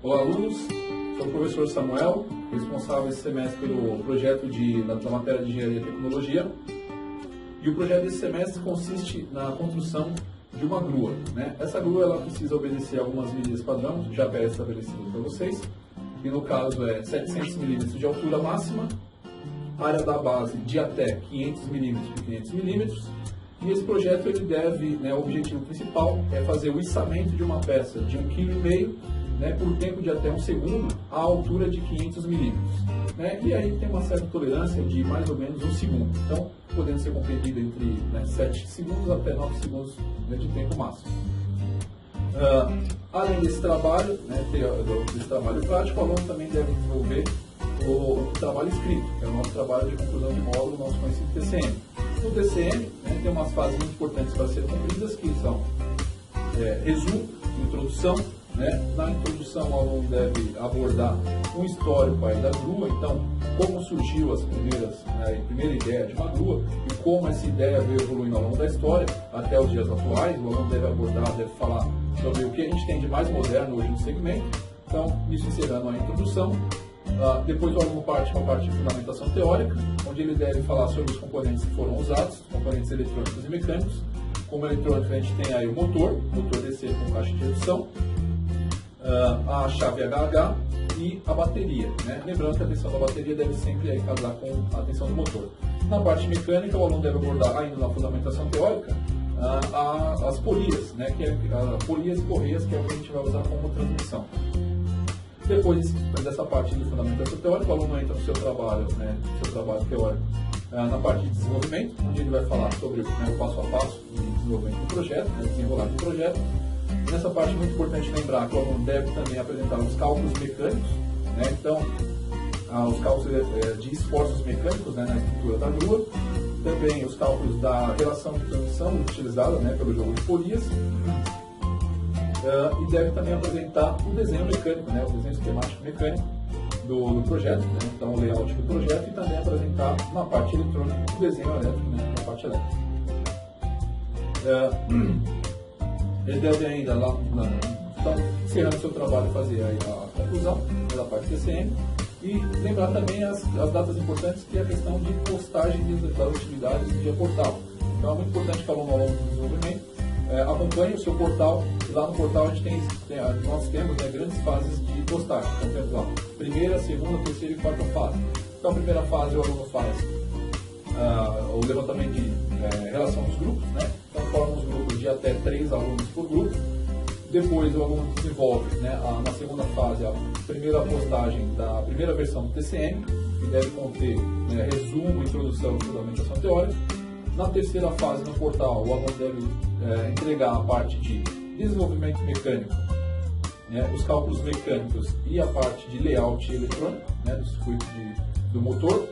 Olá, alunos. Sou o professor Samuel, responsável esse semestre pelo projeto da matéria de Engenharia e Tecnologia. E o projeto desse semestre consiste na construção de uma grua, né? Essa grua ela precisa obedecer algumas medidas padrão, já pré-estabelecidas para vocês. E no caso é 700 mm de altura máxima, área da base de até 500 mm por 500 mm. E esse projeto ele deve, o objetivo principal é fazer o içamento de uma peça de 1,5 kg, por tempo de até 1 segundo, à altura de 500 mm. E aí tem uma certa tolerância de mais ou menos 1 segundo. Então, podendo ser compreendido entre 7 segundos até 9 segundos de tempo máximo. Além desse trabalho, desse trabalho prático, o aluno também deve desenvolver o trabalho escrito, que é o nosso trabalho de conclusão de módulo, o nosso conhecido TCM. No TCM, tem umas fases muito importantes para serem cumpridas, que são resumo, introdução. Na introdução, o aluno deve abordar um histórico aí da grua, então, como surgiu a primeira ideia de uma grua e como essa ideia veio evoluindo ao longo da história até os dias atuais. O aluno deve abordar, deve falar sobre o que a gente tem de mais moderno hoje no segmento. Então, isso encerrando a introdução. Depois o aluno parte para a parte de fundamentação teórica, onde ele deve falar sobre os componentes que foram usados, componentes eletrônicos e mecânicos. Como eletrônico, a gente tem aí o motor DC com caixa de redução, a chave HH e a bateria. Lembrando que a tensão da bateria deve sempre aí casar com a tensão do motor. Na parte mecânica, o aluno deve abordar, ainda na fundamentação teórica, as polias, que é polias e correias, que é o que a gente vai usar como transmissão. Depois dessa parte de fundamentação teórica, o aluno entra no seu trabalho, seu trabalho teórico, na parte de desenvolvimento, onde ele vai falar sobre o passo a passo de desenvolvimento do projeto, desenrolar do projeto. Nessa parte é muito importante lembrar que o aluno deve também apresentar os cálculos mecânicos, então os cálculos de esforços mecânicos na estrutura da grua, também os cálculos da relação de transmissão utilizada pelo jogo de polias, e deve também apresentar o desenho mecânico, o desenho esquemático mecânico do projeto, então o layout do projeto, e também apresentar na parte eletrônica o desenho elétrico, na parte elétrica. Ele deve ainda, encerrando seu trabalho, fazer aí a conclusão da parte TCM e lembrar também as datas importantes, que é a questão de postagem das atividades via portal. Então é muito importante que o aluno, ao longo do desenvolvimento, acompanhe o seu portal. E lá no portal nós temos grandes fases de postagem. Então temos lá primeira, segunda, terceira e quarta fase. Então a primeira fase o aluno faz o levantamento de relação dos grupos, então forma os grupos de até 3 alunos por grupo. Depois o aluno desenvolve, na segunda fase, a primeira postagem da primeira versão do TCM, que deve conter resumo, introdução e fundamentação teórica. Na terceira fase, no portal, o aluno deve entregar a parte de desenvolvimento mecânico, os cálculos mecânicos e a parte de layout eletrônico, do circuito do motor.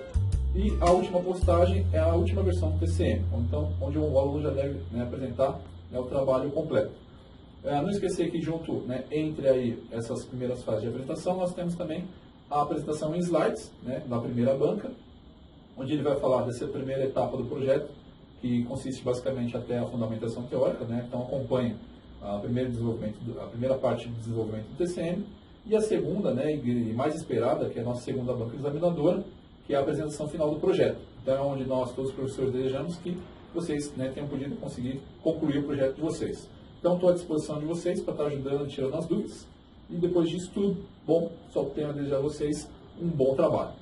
E a última postagem é a última versão do TCM, então, onde o aluno já deve apresentar o trabalho completo. Não esquecer que junto, entre aí essas primeiras fases de apresentação, nós temos também a apresentação em slides, da primeira banca, onde ele vai falar dessa primeira etapa do projeto, que consiste basicamente até a fundamentação teórica, então acompanha a primeira parte de desenvolvimento do TCM, e a segunda, e mais esperada, que é a nossa segunda banca examinadora, que é a apresentação final do projeto. Então é onde nós, todos os professores, desejamos que vocês tenham podido conseguir concluir o projeto de vocês. Então estou à disposição de vocês para estar ajudando, tirando as dúvidas, e depois disso tudo, só tenho a desejar a vocês um bom trabalho.